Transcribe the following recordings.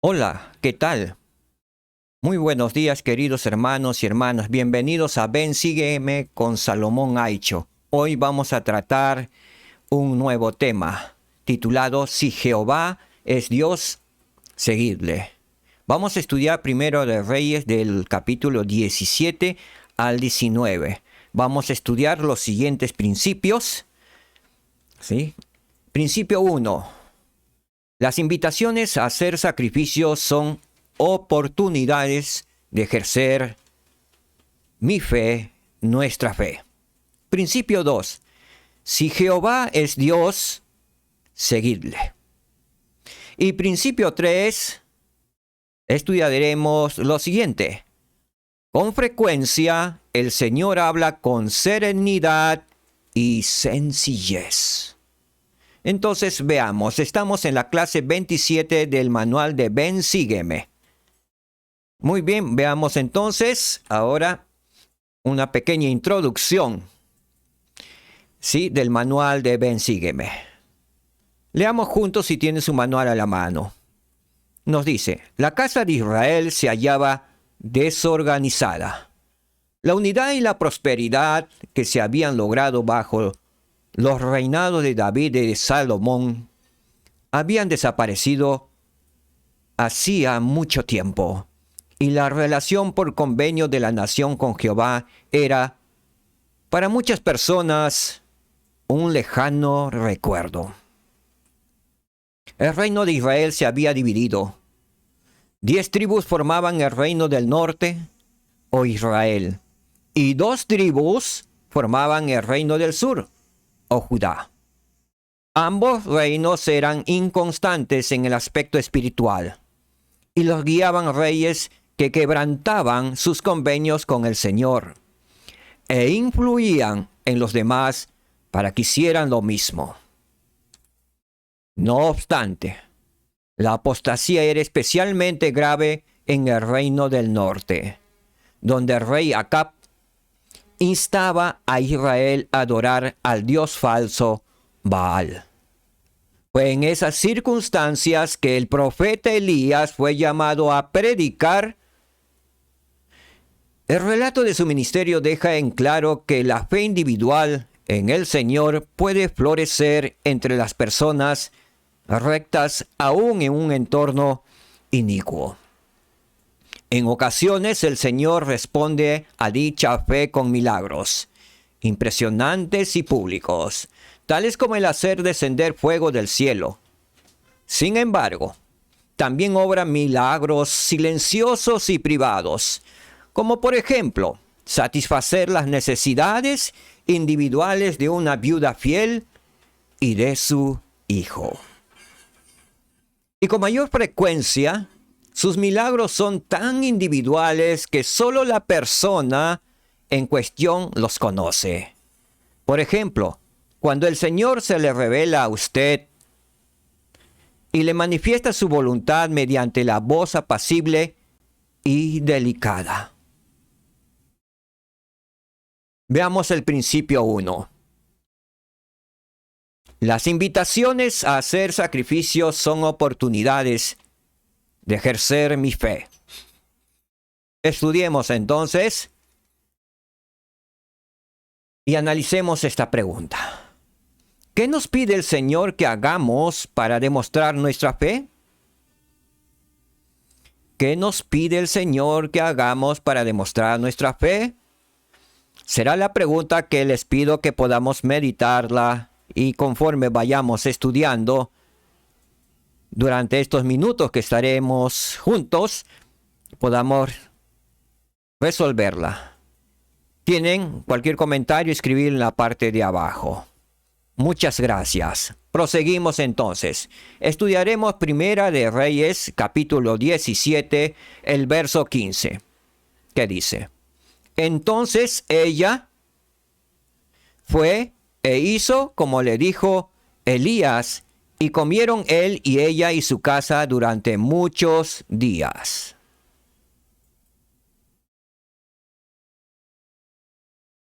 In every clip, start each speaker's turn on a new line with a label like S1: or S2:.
S1: Hola, ¿qué tal? Muy buenos días, queridos hermanos y hermanas. Bienvenidos a Ven, sígueme con Salomón Aicho. Hoy vamos a tratar un nuevo tema titulado Si Jehová es Dios, seguidle. Vamos a estudiar primero de Reyes del capítulo 17 al 19. Vamos a estudiar los siguientes principios. ¿Sí? Principio 1. Las invitaciones a hacer sacrificios son oportunidades de ejercer mi fe, nuestra fe. Principio 2. Si Jehová es Dios, seguidle. Y principio 3. Estudiaremos lo siguiente. Con frecuencia, el Señor habla con serenidad y sencillez. Entonces veamos, estamos en la clase 27 del manual de Ven, sígueme. Muy bien, veamos entonces ahora una pequeña introducción, ¿sí? Del manual de Ven, sígueme. Leamos juntos si tiene su manual a la mano. Nos dice, la casa de Israel se hallaba desorganizada. La unidad y la prosperidad que se habían logrado bajo los reinados de David y de Salomón habían desaparecido hacía mucho tiempo, y la relación por convenio de la nación con Jehová era, para muchas personas, un lejano recuerdo. El reino de Israel se había dividido. 10 tribus formaban el reino del norte, o Israel, y 2 tribus formaban el reino del sur, o Judá. Ambos reinos eran inconstantes en el aspecto espiritual, y los guiaban reyes que quebrantaban sus convenios con el Señor, e influían en los demás para que hicieran lo mismo. No obstante, la apostasía era especialmente grave en el reino del norte, donde el rey Acab instaba a Israel a adorar al dios falso Baal. Fue en esas circunstancias que el profeta Elías fue llamado a predicar. El relato de su ministerio deja en claro que la fe individual en el Señor puede florecer entre las personas rectas aún en un entorno inicuo. En ocasiones el Señor responde a dicha fe con milagros, impresionantes y públicos, tales como el hacer descender fuego del cielo. Sin embargo, también obra milagros silenciosos y privados, como por ejemplo, satisfacer las necesidades individuales de una viuda fiel y de su hijo. Y con mayor frecuencia, sus milagros son tan individuales que solo la persona en cuestión los conoce. Por ejemplo, cuando el Señor se le revela a usted y le manifiesta su voluntad mediante la voz apacible y delicada. Veamos el principio 1. Las invitaciones a hacer sacrificios son oportunidades de ejercer mi fe. Estudiemos entonces y analicemos esta pregunta. ¿Qué nos pide el Señor que hagamos para demostrar nuestra fe? ¿Qué nos pide el Señor que hagamos para demostrar nuestra fe? Será la pregunta que les pido que podamos meditarla y conforme vayamos estudiando durante estos minutos que estaremos juntos, podamos resolverla. Tienen cualquier comentario, escribir en la parte de abajo. Muchas gracias. Proseguimos entonces. Estudiaremos Primera de Reyes, capítulo 17, el verso 15. ¿Qué dice? Entonces ella fue e hizo como le dijo Elías, y comieron él y ella y su casa durante muchos días.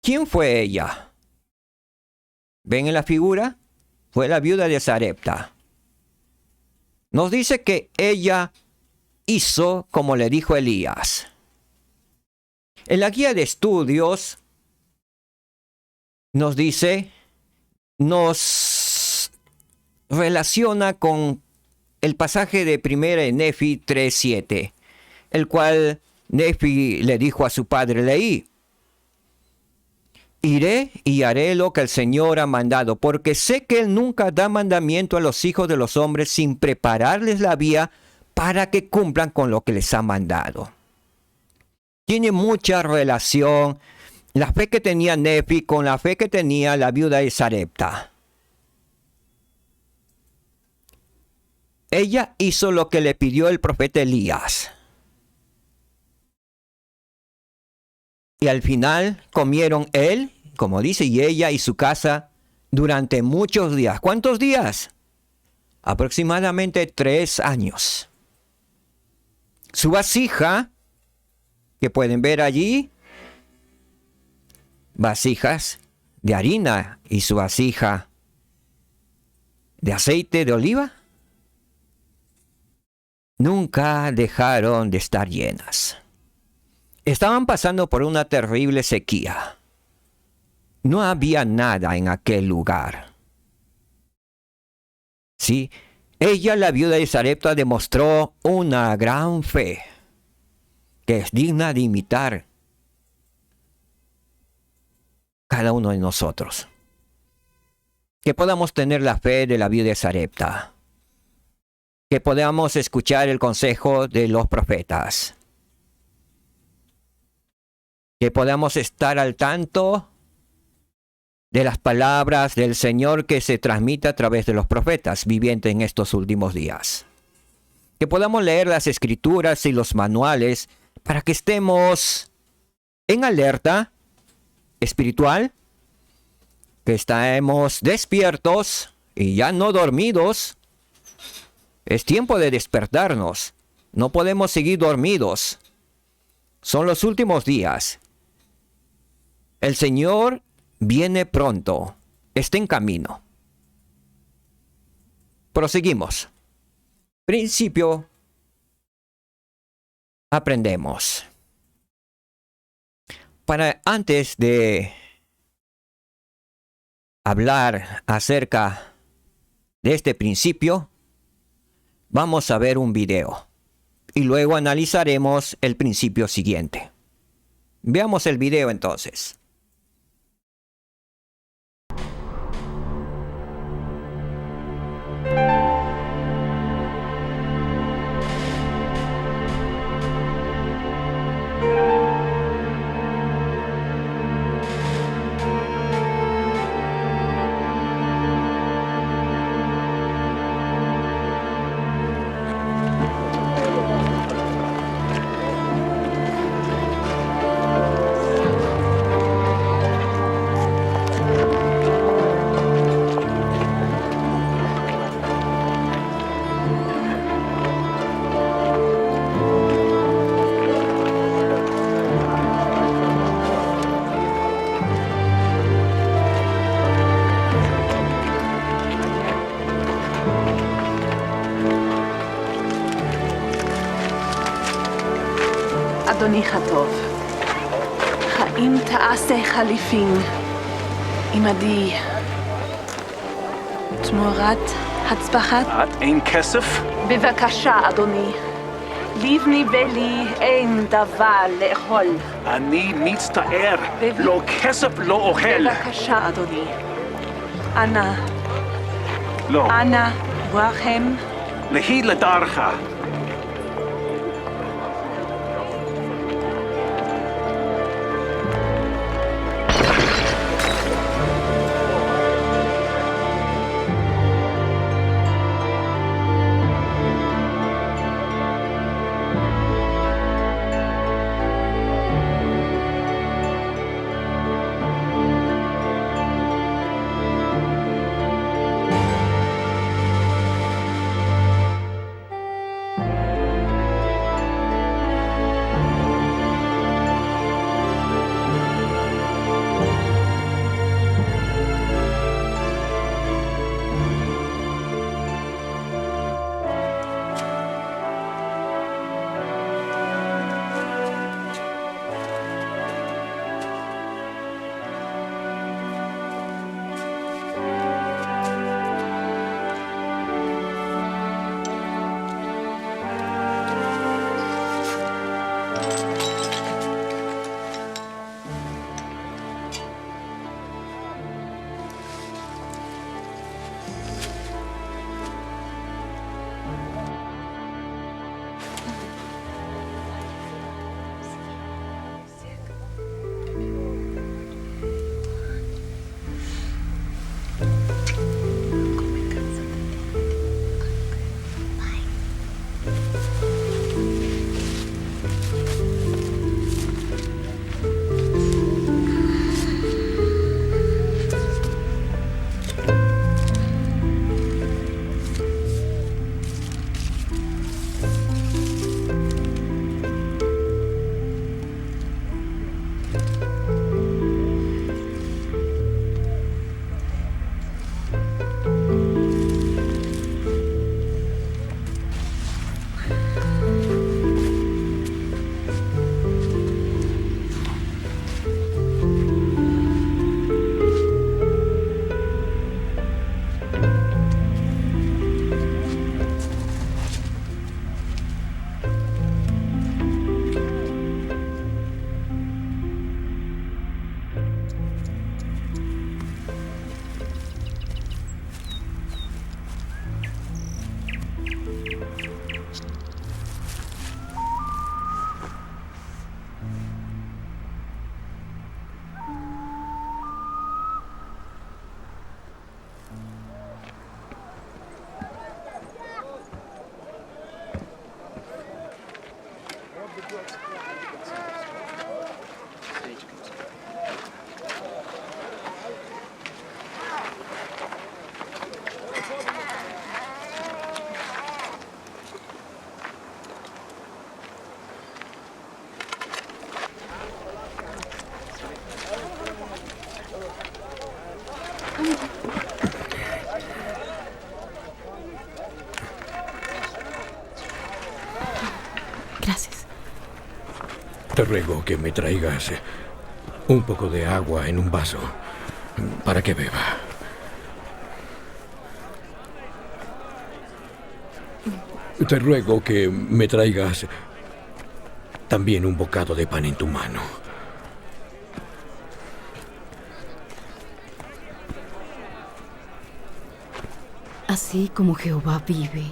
S1: ¿Quién fue ella? ¿Ven en la figura? Fue la viuda de Sarepta. Nos dice que ella hizo como le dijo Elías. En la guía de estudios nos dice, nos relaciona con el pasaje de 1 de Nefi 3:7, el cual Nefi le dijo a su padre Leí: iré y haré lo que el Señor ha mandado, porque sé que Él nunca da mandamiento a los hijos de los hombres sin prepararles la vía para que cumplan con lo que les ha mandado. Tiene mucha relación la fe que tenía Nefi con la fe que tenía la viuda de Sarepta. Ella hizo lo que le pidió el profeta Elías. Y al final comieron él, como dice, y ella y su casa durante muchos días. ¿Cuántos días? Aproximadamente 3 años. Su vasija, que pueden ver allí, vasijas de harina y su vasija de aceite de oliva, nunca dejaron de estar llenas. Estaban pasando por una terrible sequía. No había nada en aquel lugar. Sí, ella, la viuda de Sarepta, demostró una gran fe que es digna de imitar cada uno de nosotros. Que podamos tener la fe de la viuda de Sarepta. Que podamos escuchar el consejo de los profetas. Que podamos estar al tanto de las palabras del Señor que se transmite a través de los profetas vivientes en estos últimos días. Que podamos leer las escrituras y los manuales para que estemos en alerta espiritual, que estemos despiertos y ya no dormidos. Es tiempo de despertarnos. No podemos seguir dormidos. Son los últimos días. El Señor viene pronto. Está en camino. Proseguimos. Principio. Aprendemos. Antes de hablar acerca de este principio, vamos a ver un video y luego analizaremos el principio siguiente. Veamos el video entonces.
S2: אדוני הטוב, האם תעשה חליפין עמדי תמורת הצבחת?
S3: את אין כסף?
S2: בבקשה, אדוני. לבני ולי אין דבר לאכול.
S3: אני מצטער, לא כסף לא אוכל.
S2: בבקשה, אדוני. אנא,
S3: לא,
S2: אנא, ברכם.
S3: להי לדרך.
S4: Gracias.
S5: Te ruego que me traigas un poco de agua en un vaso para que beba. Te ruego que me traigas también un bocado de pan en tu mano.
S4: Así como Jehová vive,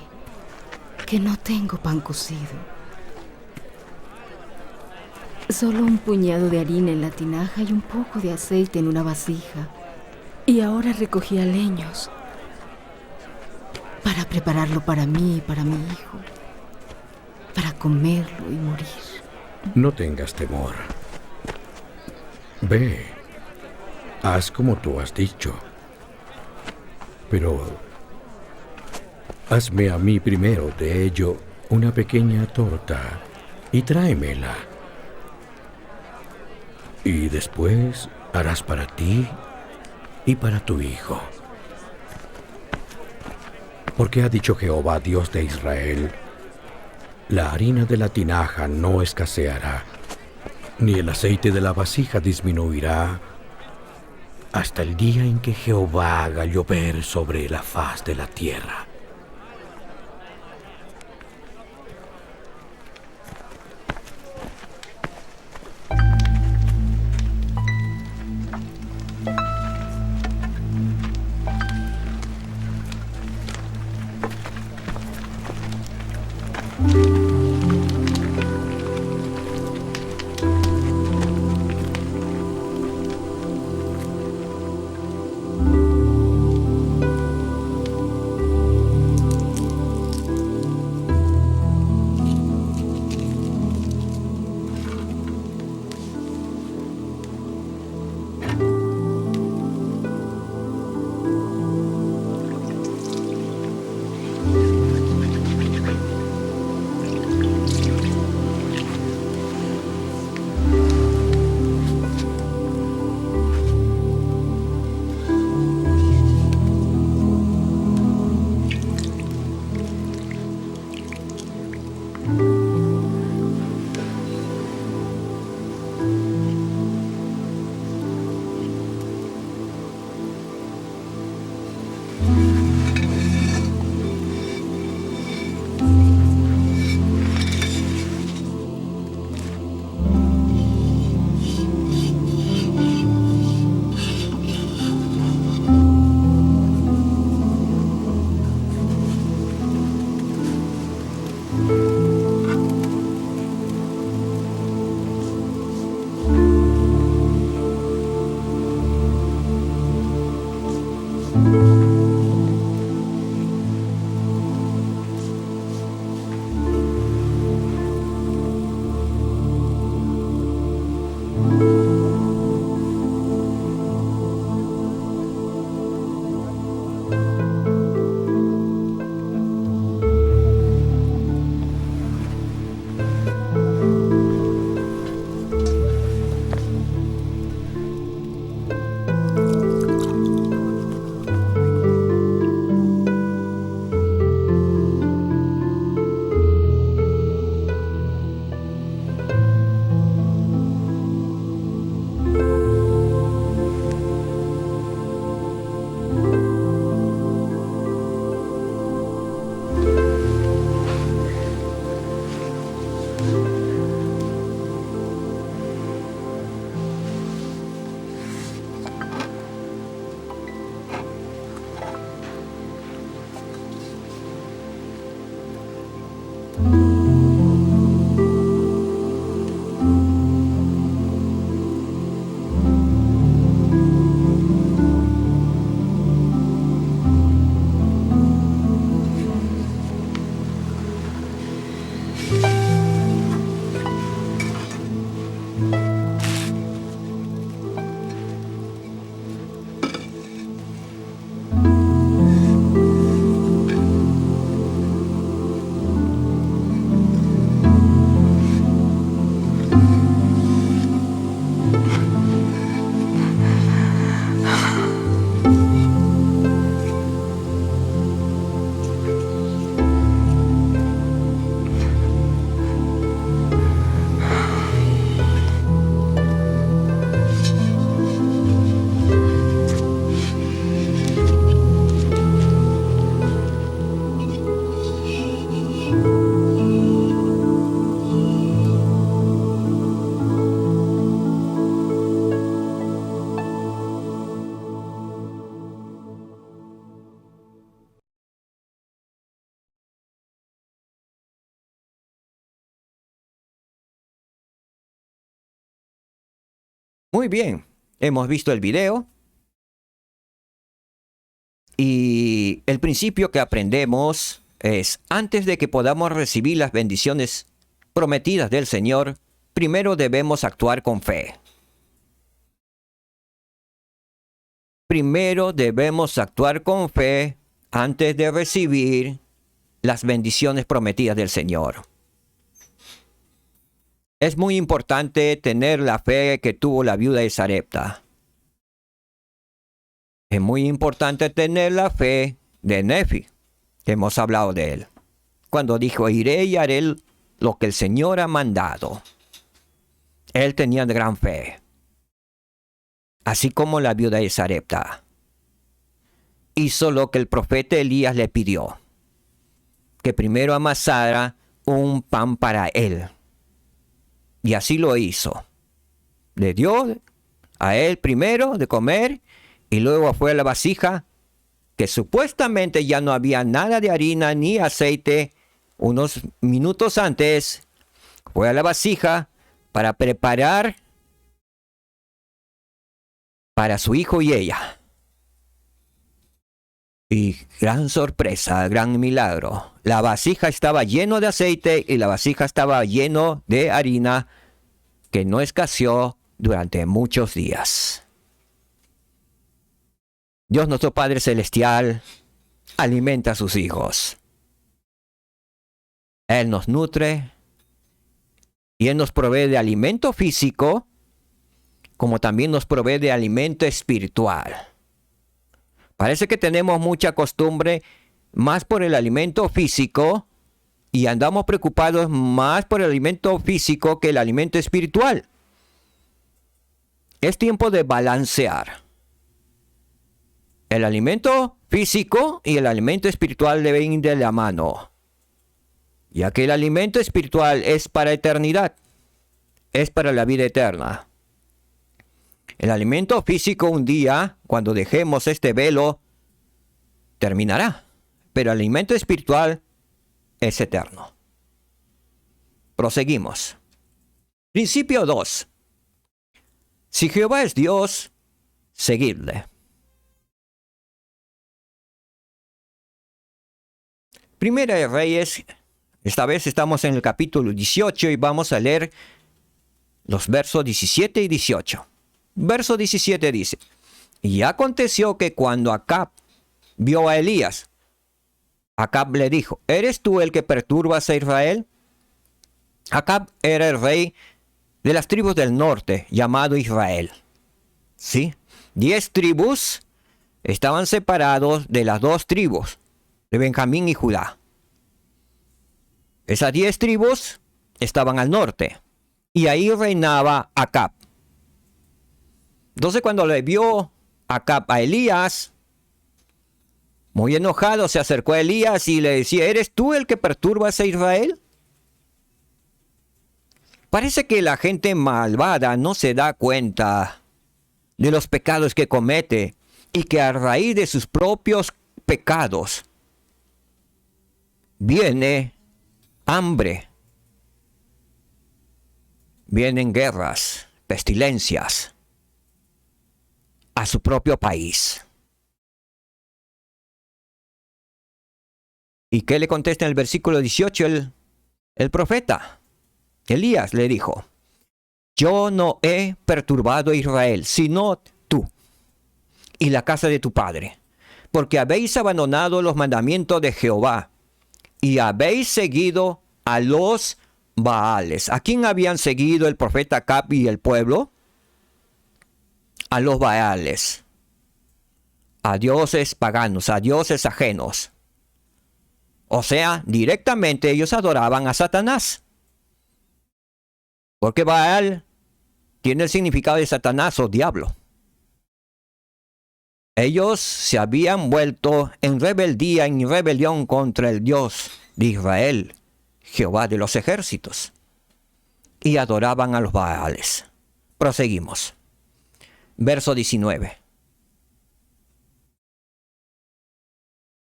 S4: que no tengo pan cocido. Solo un puñado de harina en la tinaja y un poco de aceite en una vasija. Y ahora recogía leños para prepararlo para mí y para mi hijo, para comerlo y morir.
S5: No tengas temor. Ve, haz como tú has dicho. Pero hazme a mí primero de ello una pequeña torta y tráemela. Y después harás para ti y para tu hijo. Porque ha dicho Jehová, Dios de Israel, la harina de la tinaja no escaseará, ni el aceite de la vasija disminuirá, hasta el día en que Jehová haga llover sobre la faz de la tierra.
S1: Muy bien, hemos visto el video. Y el principio que aprendemos es, antes de que podamos recibir las bendiciones prometidas del Señor, primero debemos actuar con fe. Primero debemos actuar con fe antes de recibir las bendiciones prometidas del Señor. Es muy importante tener la fe que tuvo la viuda de Sarepta. Es muy importante tener la fe de Nefi, que hemos hablado de él, cuando dijo, iré y haré lo que el Señor ha mandado. Él tenía gran fe, así como la viuda de Sarepta. Hizo lo que el profeta Elías le pidió, que primero amasara un pan para él. Y así lo hizo. Le dio a él primero de comer, y luego fue a la vasija, que supuestamente ya no había nada de harina ni aceite. Unos minutos antes, fue a la vasija para preparar para su hijo y ella. Y gran sorpresa, gran milagro. La vasija estaba llena de aceite y la vasija estaba llena de harina que no escaseó durante muchos días. Dios nuestro Padre Celestial alimenta a sus hijos. Él nos nutre y Él nos provee de alimento físico, como también nos provee de alimento espiritual. Parece que tenemos mucha costumbre más por el alimento físico y andamos preocupados más por el alimento físico que el alimento espiritual. Es tiempo de balancear. El alimento físico y el alimento espiritual deben ir de la mano, ya que el alimento espiritual es para eternidad, es para la vida eterna. El alimento físico un día, cuando dejemos este velo, terminará, pero el alimento espiritual es eterno. Proseguimos. Principio 2. Si Jehová es Dios, seguidle. Primera de Reyes, esta vez estamos en el capítulo 18 y vamos a leer los versos 17 y 18. Verso 17 dice, y aconteció que cuando Acab vio a Elías, Acab le dijo, ¿eres tú el que perturbas a Israel? Acab era el rey de las tribus del norte, llamado Israel. ¿Sí? 10 tribus estaban separados de las 2 tribus, de Benjamín y Judá. Esas 10 tribus estaban al norte, y ahí reinaba Acab. Entonces cuando le vio Acab a Elías, muy enojado se acercó a Elías y le decía, ¿eres tú el que perturbas a Israel? Parece que la gente malvada no se da cuenta de los pecados que comete y que a raíz de sus propios pecados viene hambre, vienen guerras, pestilencias a su propio país. ¿Y qué le contesta en el versículo 18 el profeta? Elías le dijo, yo no he perturbado a Israel, sino tú y la casa de tu padre, porque habéis abandonado los mandamientos de Jehová y habéis seguido a los Baales. ¿A quién habían seguido el profeta Acab y el pueblo? A los Baales, a dioses paganos, a dioses ajenos. O sea, directamente ellos adoraban a Satanás. Porque Baal tiene el significado de Satanás o diablo. Ellos se habían vuelto en rebeldía, en rebelión contra el Dios de Israel, Jehová de los ejércitos, y adoraban a los Baales. Proseguimos. Verso 19.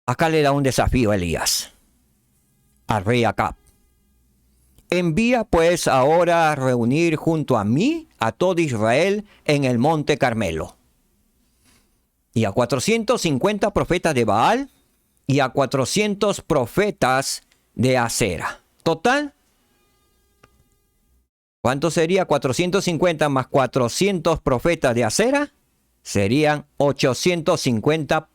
S1: Acá le da un desafío a Elías, al rey Acab. Envía pues ahora a reunir junto a mí a todo Israel en el monte Carmelo. Y a 450 profetas de Baal y a 400 profetas de Acera. Total, ¿cuánto sería 450 más 400 profetas de Acera? Serían 850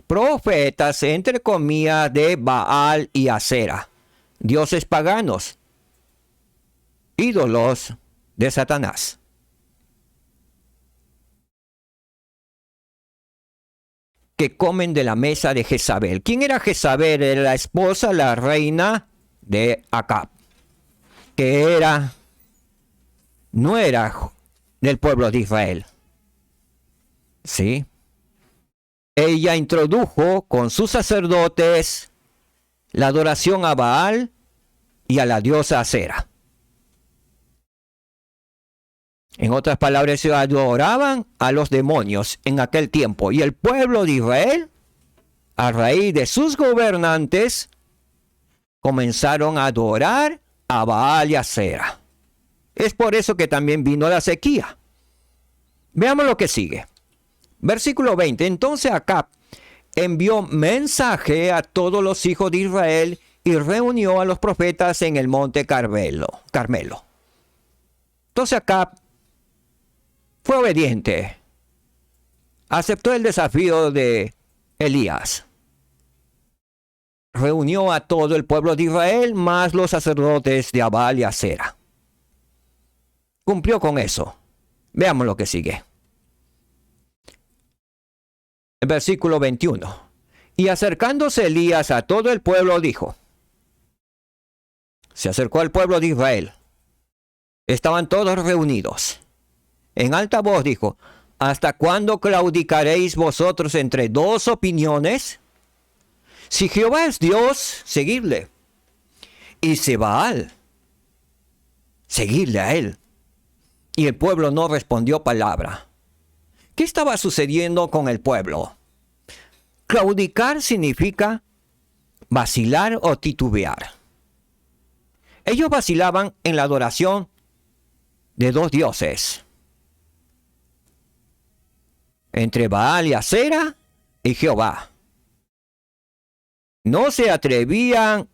S1: profetas, entre comillas, de Baal y Acera, dioses paganos, ídolos de Satanás. Que comen de la mesa de Jezabel. ¿Quién era Jezabel? Era la esposa, la reina de Acab, que no era del pueblo de Israel. ¿Sí? Ella introdujo con sus sacerdotes la adoración a Baal y a la diosa Acera. En otras palabras, se adoraban a los demonios en aquel tiempo. Y el pueblo de Israel, a raíz de sus gobernantes, comenzaron a adorar a Baal y a Acera. Es por eso que también vino la sequía. Veamos lo que sigue. Versículo 20. Entonces Acab envió mensaje a todos los hijos de Israel y reunió a los profetas en el monte Carmelo. Entonces Acab fue obediente. Aceptó el desafío de Elías. Reunió a todo el pueblo de Israel, más los sacerdotes de Baal y Acera. Cumplió con eso. Veamos lo que sigue. El versículo 21. Y acercándose Elías a todo el pueblo, dijo. Se acercó al pueblo de Israel. Estaban todos reunidos. En alta voz dijo, ¿hasta cuándo claudicaréis vosotros entre dos opiniones? Si Jehová es Dios, seguidle. Y si Baal, seguidle a él. Y el pueblo no respondió palabra. ¿Qué estaba sucediendo con el pueblo? Claudicar significa vacilar o titubear. Ellos vacilaban en la adoración de dos dioses. Entre Baal y Acera y Jehová. No se atrevían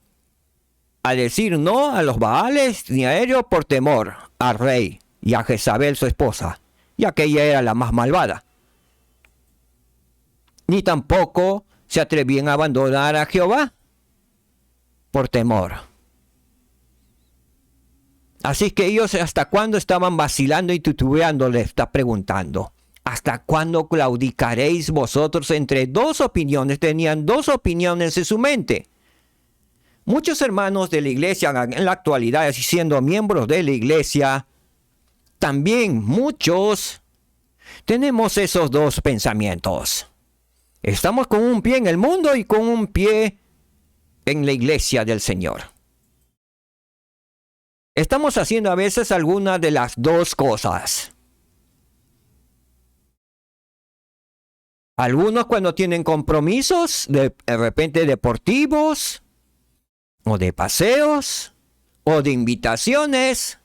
S1: a decir no a los Baales ni a ellos por temor al rey y a Jezabel su esposa, ya que ella era la más malvada. Ni tampoco se atrevían a abandonar a Jehová por temor. Así que ellos hasta cuándo estaban vacilando y titubeando, le está preguntando. ¿Hasta cuándo claudicaréis vosotros entre dos opiniones? Tenían dos opiniones en su mente. Muchos hermanos de la iglesia en la actualidad, siendo miembros de la iglesia, también muchos tenemos esos dos pensamientos. Estamos con un pie en el mundo y con un pie en la iglesia del Señor. Estamos haciendo a veces alguna de las dos cosas. Algunos cuando tienen compromisos de repente deportivos, o de paseos, o de invitaciones,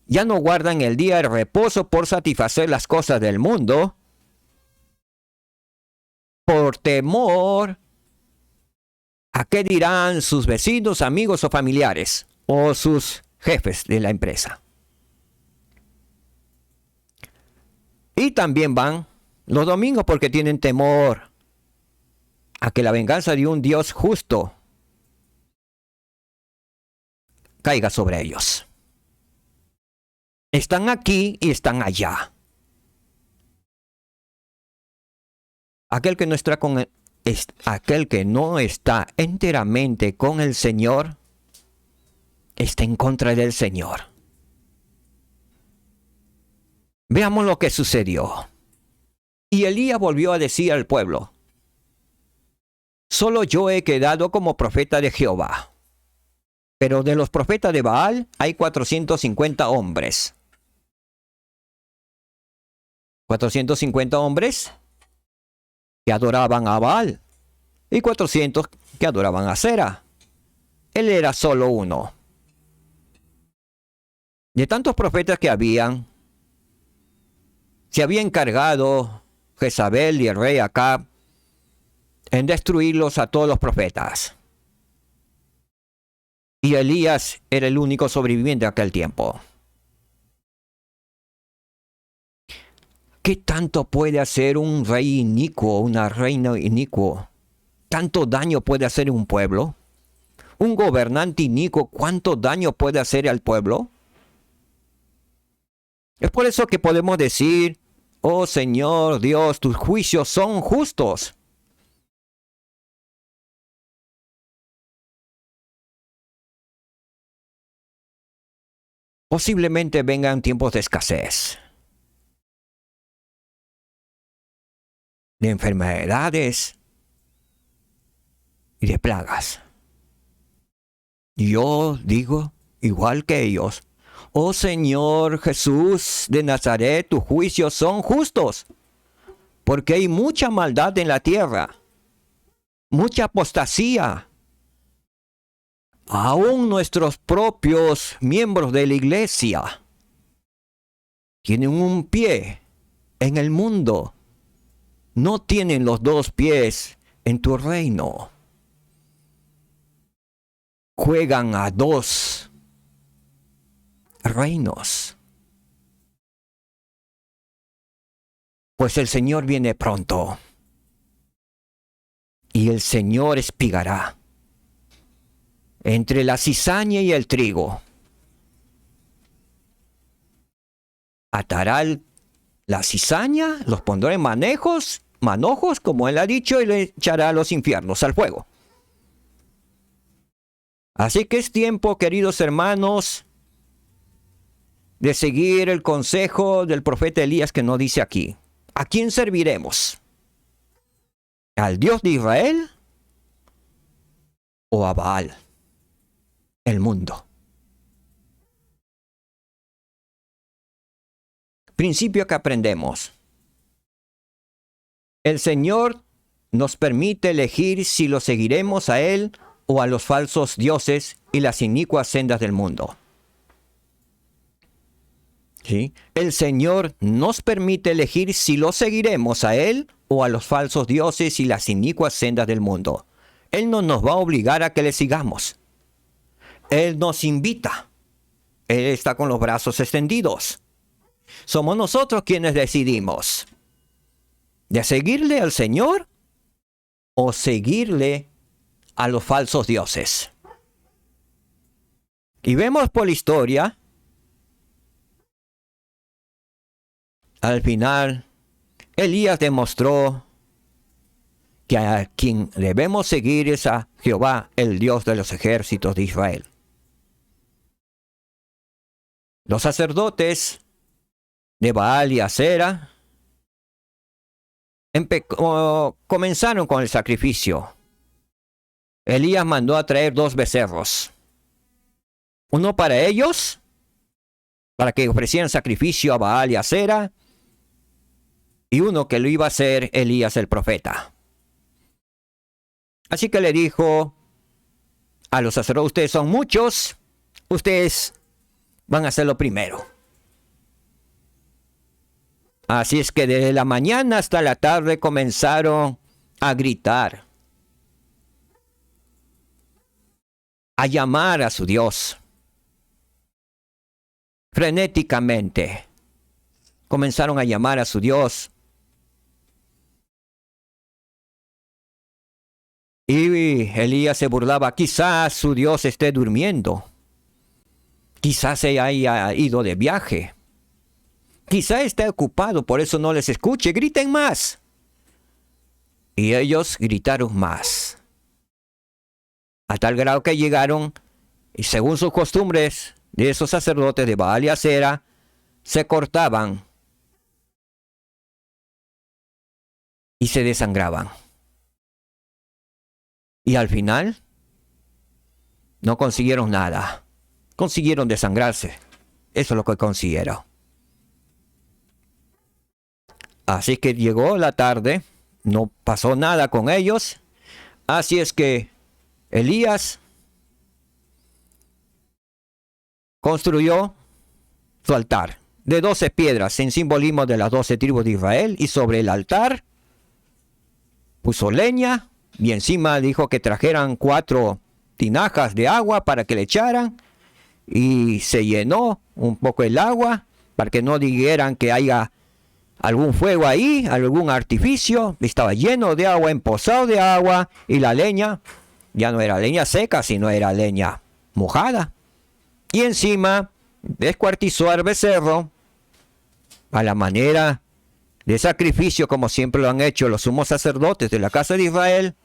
S1: ya no guardan el día de reposo por satisfacer las cosas del mundo, por temor a qué dirán sus vecinos, amigos o familiares, o sus jefes de la empresa. Y también van los domingos porque tienen temor a que la venganza de un Dios justo caiga sobre ellos. Están aquí y están allá. Aquel que no está enteramente con el Señor está en contra del Señor. Veamos lo que sucedió. Y Elías volvió a decir al pueblo, solo yo he quedado como profeta de Jehová, pero de los profetas de Baal hay 450 hombres. 450 hombres que adoraban a Baal y 400 que adoraban a Acera. Él era solo uno. De tantos profetas que habían, se había encargado Jezabel y el rey Acab en destruirlos a todos los profetas. Y Elías era el único sobreviviente de aquel tiempo. ¿Qué tanto puede hacer un rey inicuo, una reina inicuo? ¿Tanto daño puede hacer un pueblo? ¿Un gobernante inicuo cuánto daño puede hacer al pueblo? Es por eso que podemos decir, oh Señor Dios, tus juicios son justos. Posiblemente vengan tiempos de escasez, de enfermedades y de plagas. Yo digo, igual que ellos, oh Señor Jesús de Nazaret, tus juicios son justos, porque hay mucha maldad en la tierra, mucha apostasía. Aún nuestros propios miembros de la iglesia tienen un pie en el mundo, no tienen los dos pies en tu reino. Juegan a dos reinos. Pues el Señor viene pronto y el Señor espigará entre la cizaña y el trigo. Atará la cizaña, los pondrá en manojos, como él ha dicho, y le echará a los infiernos, al fuego. Así que es tiempo, queridos hermanos, de seguir el consejo del profeta Elías que nos dice aquí. ¿A quién serviremos? ¿Al Dios de Israel o a Baal, el mundo? Principio que aprendemos. El Señor nos permite elegir si lo seguiremos a Él o a los falsos dioses y las inicuas sendas del mundo. ¿Sí? El Señor nos permite elegir si lo seguiremos a Él o a los falsos dioses y las inicuas sendas del mundo. Él no nos va a obligar a que le sigamos. Él nos invita. Él está con los brazos extendidos. Somos nosotros quienes decidimos de seguirle al Señor o seguirle a los falsos dioses. Y vemos por la historia, al final, Elías demostró que a quien debemos seguir es a Jehová, el Dios de los ejércitos de Israel. Los sacerdotes de Baal y Acera comenzaron con el sacrificio. Elías mandó a traer 2 becerros. Uno para ellos, para que ofrecieran sacrificio a Baal y Acera, y uno que lo iba a hacer Elías el profeta. Así que le dijo a los sacerdotes, ustedes son muchos, ustedes van a hacerlo primero. Así es que desde la mañana hasta la tarde comenzaron a gritar, a llamar a su Dios. Frenéticamente comenzaron a llamar a su Dios. Y Elías se burlaba, quizás su Dios esté durmiendo. Quizás se haya ido de viaje. Quizás esté ocupado, por eso no les escuche. Griten más. Y ellos gritaron más. A tal grado que llegaron, y según sus costumbres de esos sacerdotes de Baal y Acera, se cortaban y se desangraban. Y al final, no consiguieron nada. Consiguieron desangrarse. Eso es lo que consiguieron. Así que llegó la tarde, no pasó nada con ellos. Así es que Elías construyó su altar de 12 piedras en simbolismo de las 12 tribus de Israel, y sobre el altar puso leña y encima dijo que trajeran 4 tinajas de agua para que le echaran, y se llenó un poco el agua para que no dijeran que haya algún fuego ahí, algún artificio. Estaba lleno de agua, empozado de agua, y la leña ya no era leña seca, sino era leña mojada. Y encima descuartizó al becerro a la manera de sacrificio, como siempre lo han hecho los sumos sacerdotes de la casa de Israel,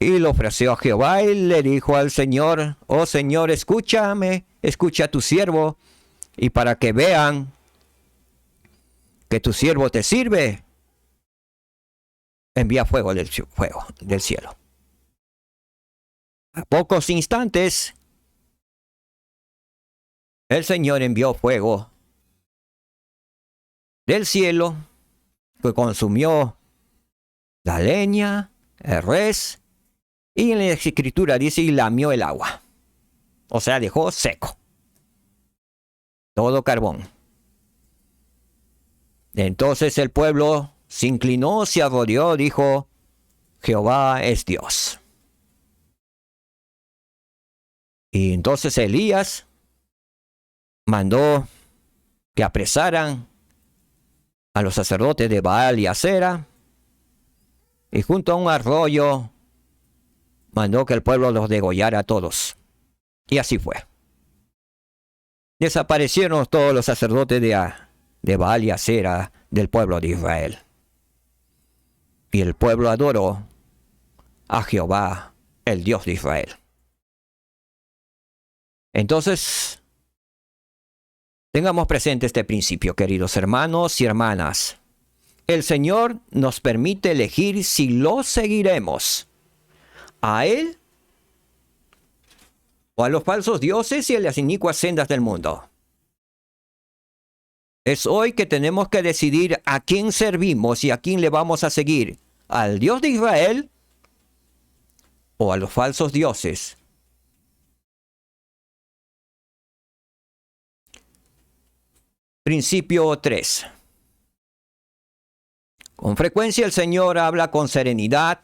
S1: y lo ofreció a Jehová y le dijo al Señor: oh Señor, escúchame, escucha a tu siervo, y para que vean que tu siervo te sirve, envía fuego del cielo. A pocos instantes, el Señor envió fuego del cielo que consumió la leña, el res, y en la escritura dice, y lamió el agua. O sea, dejó seco todo carbón. Entonces el pueblo se inclinó, se arrodilló, dijo: Jehová es Dios. Y entonces Elías mandó que apresaran a los sacerdotes de Baal y Acera, y junto a un arroyo mandó que el pueblo los degollara a todos. Y así fue. Desaparecieron todos los sacerdotes de Baal y Acera del pueblo de Israel. Y el pueblo adoró a Jehová, el Dios de Israel. Entonces, tengamos presente este principio, queridos hermanos y hermanas. El Señor nos permite elegir si lo seguiremos a Él o a los falsos dioses y a las inicuas sendas del mundo. Es hoy que tenemos que decidir a quién servimos y a quién le vamos a seguir: al Dios de Israel o a los falsos dioses. Principio 3. Con frecuencia el Señor habla con serenidad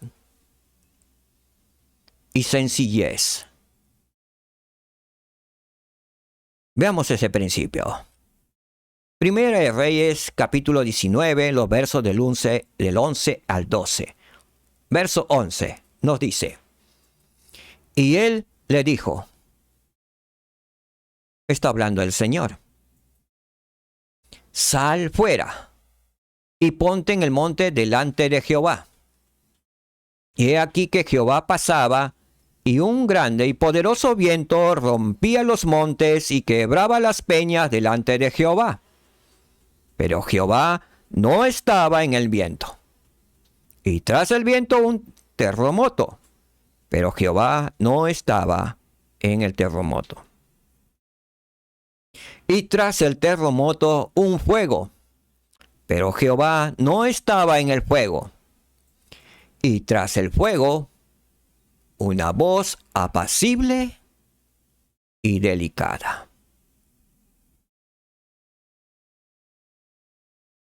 S1: y sencillez. Veamos ese principio. Primera de Reyes, capítulo 19, los versos del 11 al 12. Verso 11 nos dice: y él le dijo, está hablando el Señor, sal fuera y ponte en el monte delante de Jehová. Y he aquí que Jehová pasaba, y un grande y poderoso viento rompía los montes y quebraba las peñas delante de Jehová. Pero Jehová no estaba en el viento. Y tras el viento un terremoto. Pero Jehová no estaba en el terremoto. Y tras el terremoto un fuego. Pero Jehová no estaba en el fuego. Y tras el fuego una voz apacible y delicada.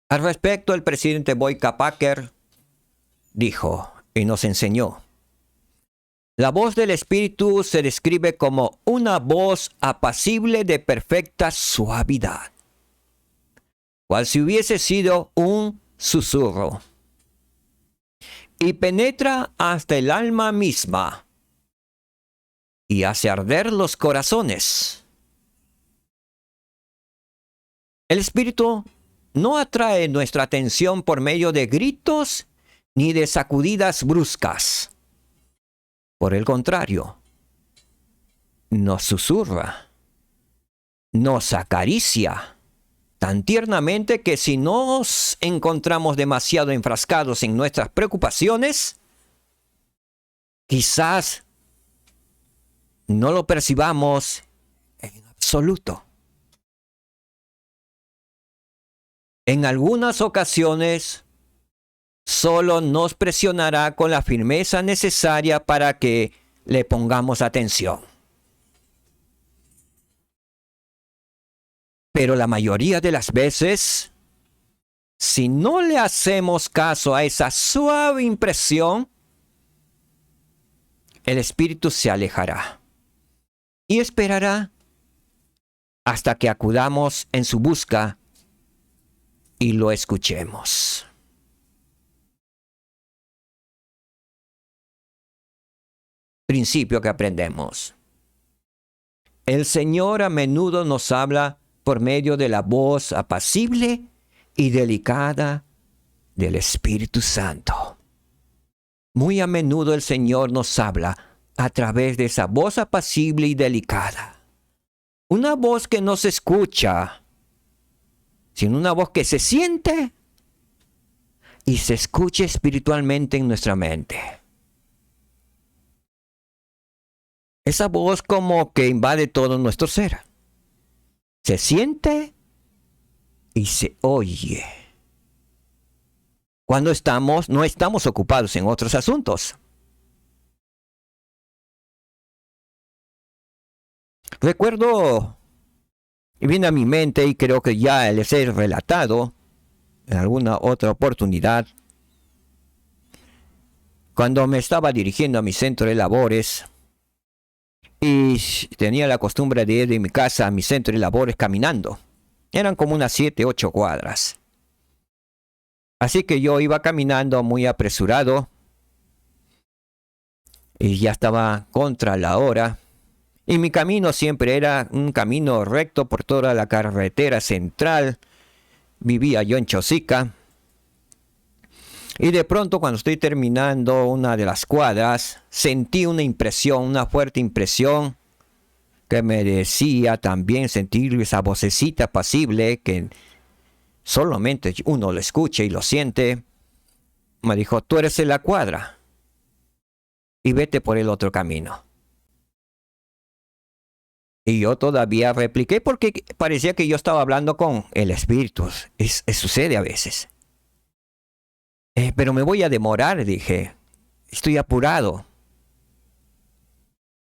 S1: Al respecto, el presidente Boyka Packer dijo y nos enseñó: la voz del Espíritu se describe como una voz apacible de perfecta suavidad, cual si hubiese sido un susurro, y penetra hasta el alma misma y hace arder los corazones. El Espíritu no atrae nuestra atención por medio de gritos ni de sacudidas bruscas. Por el contrario, nos susurra, nos acaricia tan tiernamente que si nos encontramos demasiado enfrascados en nuestras preocupaciones, quizás no lo percibamos en absoluto. En algunas ocasiones, solo nos presionará con la firmeza necesaria para que le pongamos atención. Pero la mayoría de las veces, si no le hacemos caso a esa suave impresión, el espíritu se alejará y esperará hasta que acudamos en su busca y lo escuchemos. Principio que aprendemos. El Señor a menudo nos habla por medio de la voz apacible y delicada del Espíritu Santo. Muy a menudo el Señor nos habla a través de esa voz apacible y delicada. Una voz que no se escucha, sino una voz que se siente y se escucha espiritualmente en nuestra mente. Esa voz como que invade todo nuestro ser. Se siente y se oye. Cuando no estamos ocupados en otros asuntos. Recuerdo, y viene a mi mente, y creo que ya les he relatado en alguna otra oportunidad, cuando me estaba dirigiendo a mi centro de labores, y tenía la costumbre de ir de mi casa a mi centro de labores caminando. Eran como unas 7, 8 cuadras. Así que yo iba caminando muy apresurado. Y ya estaba contra la hora. Y mi camino siempre era un camino recto por toda la carretera central. Vivía yo en Chosica. Y de pronto, cuando estoy terminando una de las cuadras, sentí una fuerte impresión que me decía también, sentir esa vocecita apacible que solamente uno lo escucha y lo siente. Me dijo, tú eres en la cuadra y vete por el otro camino. Y yo todavía repliqué porque parecía que yo estaba hablando con el Espíritu. Sucede a veces. Pero me voy a demorar, dije. Estoy apurado.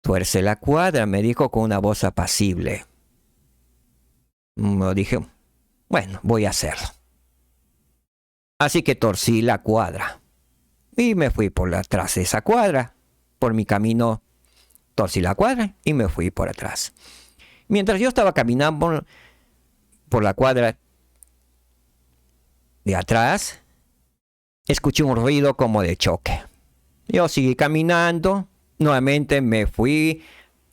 S1: Tuerce la cuadra, me dijo con una voz apacible. Me dije, bueno, voy a hacerlo. Así que torcí la cuadra. Y me fui por atrás de esa cuadra. Por mi camino, torcí la cuadra y me fui por atrás. Mientras yo estaba caminando por la cuadra de atrás, escuché un ruido como de choque. Yo seguí caminando. Nuevamente me fui.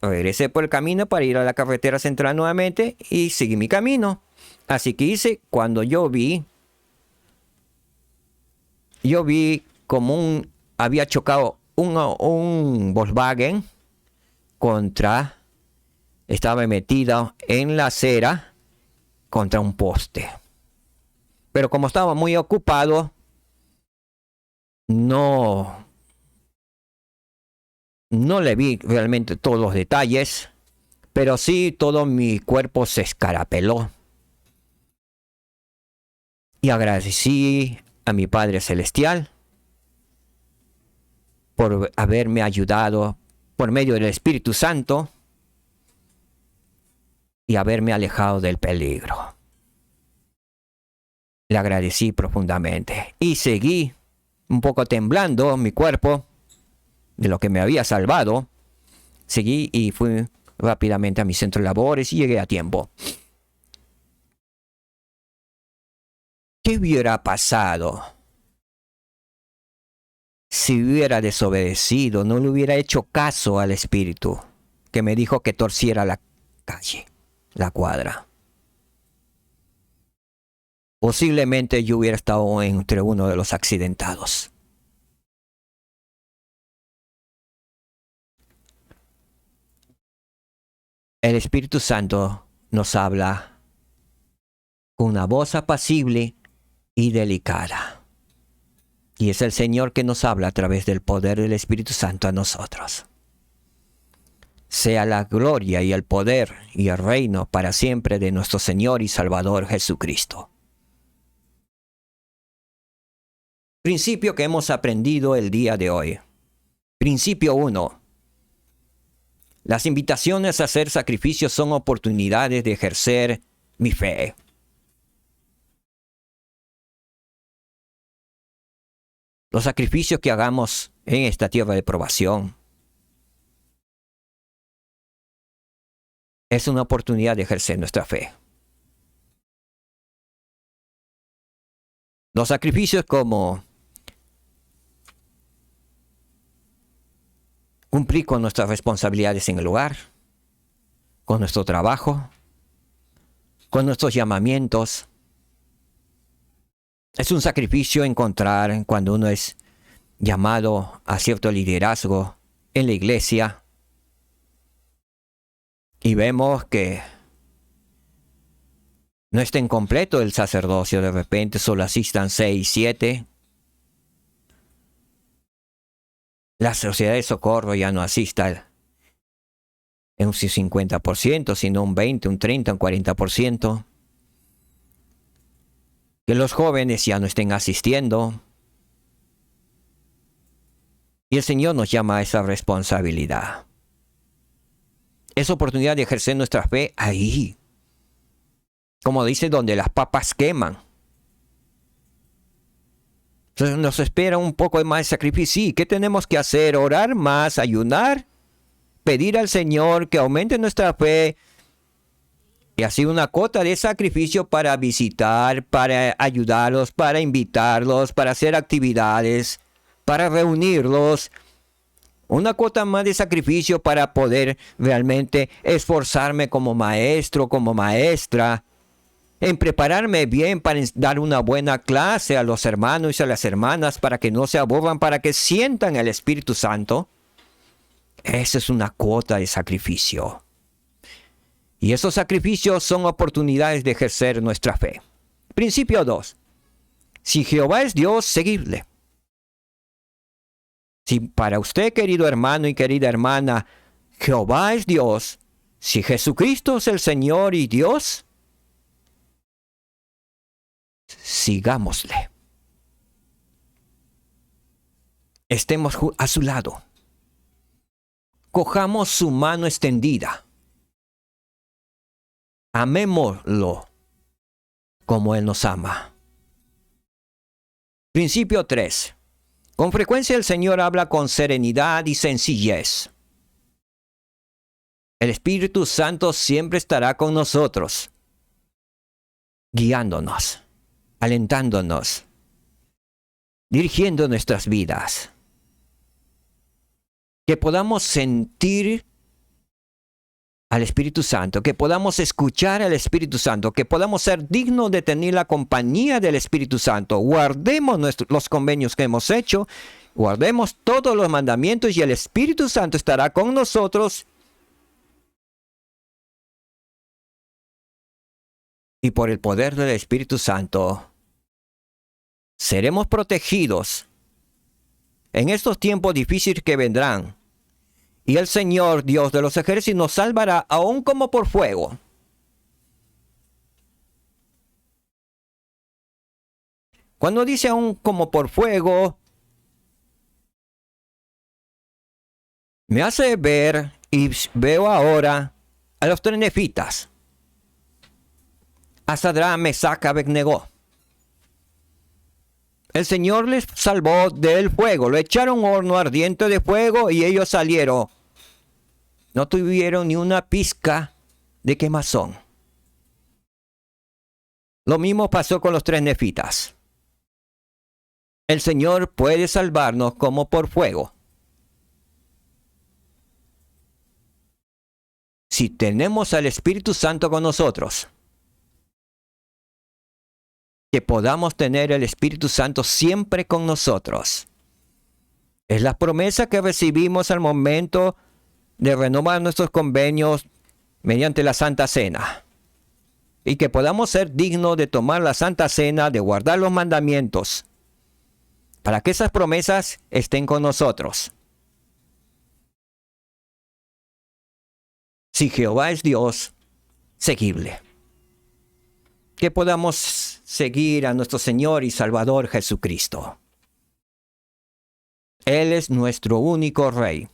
S1: Regresé por el camino para ir a la carretera central nuevamente. Y seguí mi camino. Así que cuando yo vi como había chocado un Volkswagen estaba metido en la acera contra un poste. Pero como estaba muy ocupado, no le vi realmente todos los detalles, pero sí todo mi cuerpo se escarapeló. Y agradecí a mi Padre Celestial por haberme ayudado por medio del Espíritu Santo y haberme alejado del peligro. Le agradecí profundamente y seguí un poco temblando mi cuerpo de lo que me había salvado. Seguí y fui rápidamente a mi centro de labores y llegué a tiempo. ¿Qué hubiera pasado si hubiera desobedecido, no le hubiera hecho caso al Espíritu que me dijo que torciera la calle, la cuadra? Posiblemente yo hubiera estado entre uno de los accidentados. El Espíritu Santo nos habla con una voz apacible y delicada. Y es el Señor que nos habla a través del poder del Espíritu Santo a nosotros. Sea la gloria y el poder y el reino para siempre de nuestro Señor y Salvador Jesucristo. Principio que hemos aprendido el día de hoy. Principio 1. Las invitaciones a hacer sacrificios son oportunidades de ejercer mi fe. Los sacrificios que hagamos en esta tierra de probación es una oportunidad de ejercer nuestra fe. Los sacrificios como cumplir con nuestras responsabilidades en el hogar, con nuestro trabajo, con nuestros llamamientos. Es un sacrificio encontrar cuando uno es llamado a cierto liderazgo en la iglesia y vemos que no está incompleto el sacerdocio, de repente solo asistan 6, 7. La sociedad de socorro ya no asista en un 50%, sino un 20, un 30, un 40%. Que los jóvenes ya no estén asistiendo. Y el Señor nos llama a esa responsabilidad. Es oportunidad de ejercer nuestra fe ahí. Como dice, donde las papas queman. Entonces nos espera un poco más de sacrificio. Sí, ¿qué tenemos que hacer? Orar más, ayunar, pedir al Señor que aumente nuestra fe. Y así una cuota de sacrificio para visitar, para ayudarlos, para invitarlos, para hacer actividades, para reunirlos. Una cuota más de sacrificio para poder realmente esforzarme como maestro, como maestra, en prepararme bien para dar una buena clase a los hermanos y a las hermanas para que no se aburran, para que sientan el Espíritu Santo. Esa es una cuota de sacrificio. Y esos sacrificios son oportunidades de ejercer nuestra fe. Principio 2. Si Jehová es Dios, seguidle. Si para usted, querido hermano y querida hermana, Jehová es Dios, si Jesucristo es el Señor y Dios, sigámosle. Estemos a su lado. Cojamos su mano extendida. Amémoslo como Él nos ama. Principio 3. Con frecuencia el Señor habla con serenidad y sencillez. El Espíritu Santo siempre estará con nosotros, guiándonos, alentándonos, dirigiendo nuestras vidas. Que podamos sentir al Espíritu Santo, que podamos escuchar al Espíritu Santo, que podamos ser dignos de tener la compañía del Espíritu Santo. Guardemos los convenios que hemos hecho, guardemos todos los mandamientos y el Espíritu Santo estará con nosotros. Y por el poder del Espíritu Santo, seremos protegidos en estos tiempos difíciles que vendrán. Y el Señor, Dios de los ejércitos, nos salvará aún como por fuego. Cuando dice aún como por fuego, me hace ver y veo ahora a los tres nefitas. A Sadrach, Mesach, Abednego. El Señor les salvó del fuego. Lo echaron a un horno ardiente de fuego y ellos salieron. No tuvieron ni una pizca de quemazón. Lo mismo pasó con los tres nefitas. El Señor puede salvarnos como por fuego. Si tenemos al Espíritu Santo con nosotros. Que podamos tener el Espíritu Santo siempre con nosotros. Es la promesa que recibimos al momento de renovar nuestros convenios mediante la Santa Cena. Y que podamos ser dignos de tomar la Santa Cena, de guardar los mandamientos, para que esas promesas estén con nosotros. Si Jehová es Dios, seguidle. Que podamos seguir a nuestro Señor y Salvador Jesucristo. Él es nuestro único Rey.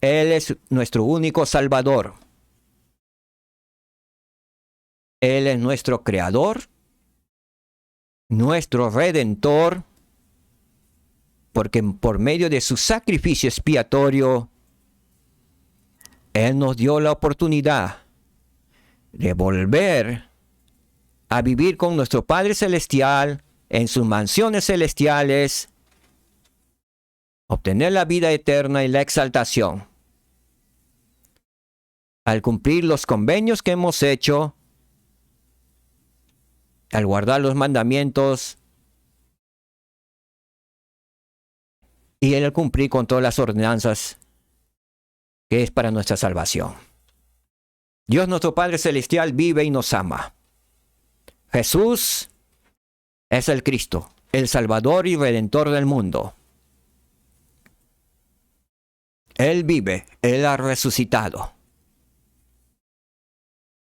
S1: Él es nuestro único Salvador. Él es nuestro creador, nuestro redentor, porque por medio de su sacrificio expiatorio, Él nos dio la oportunidad de volver a vivir con nuestro Padre Celestial en sus mansiones celestiales, obtener la vida eterna y la exaltación. Al cumplir los convenios que hemos hecho, al guardar los mandamientos y al cumplir con todas las ordenanzas que es para nuestra salvación. Dios nuestro Padre Celestial vive y nos ama. Jesús es el Cristo, el Salvador y Redentor del mundo. Él vive, Él ha resucitado.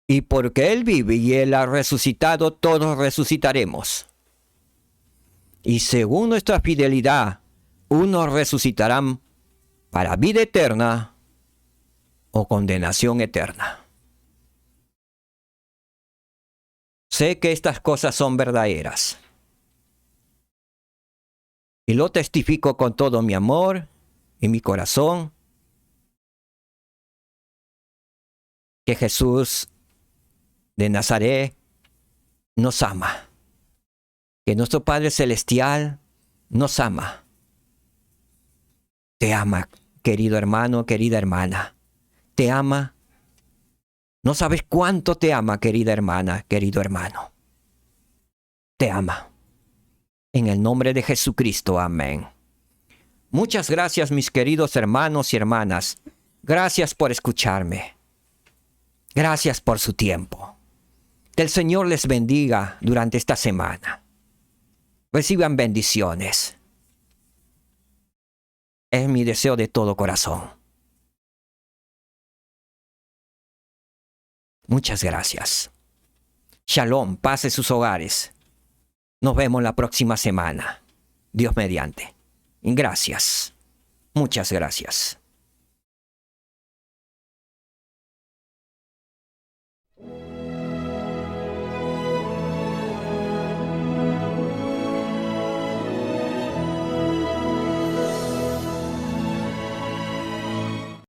S1: Y porque Él vive y Él ha resucitado, todos resucitaremos. Y según nuestra fidelidad, unos resucitarán para vida eterna o condenación eterna. Sé que estas cosas son verdaderas. Y lo testifico con todo mi amor y mi corazón, que Jesús de Nazaret nos ama, que nuestro Padre Celestial nos ama. Te ama, querido hermano, querida hermana. Te ama. No sabes cuánto te ama, querida hermana, querido hermano. Te ama. En el nombre de Jesucristo, amén. Muchas gracias, mis queridos hermanos y hermanas. Gracias por escucharme. Gracias por su tiempo. Que el Señor les bendiga durante esta semana. Reciban bendiciones. Es mi deseo de todo corazón. Muchas gracias. Shalom, paz en sus hogares. Nos vemos la próxima semana. Dios mediante. Gracias. Muchas gracias.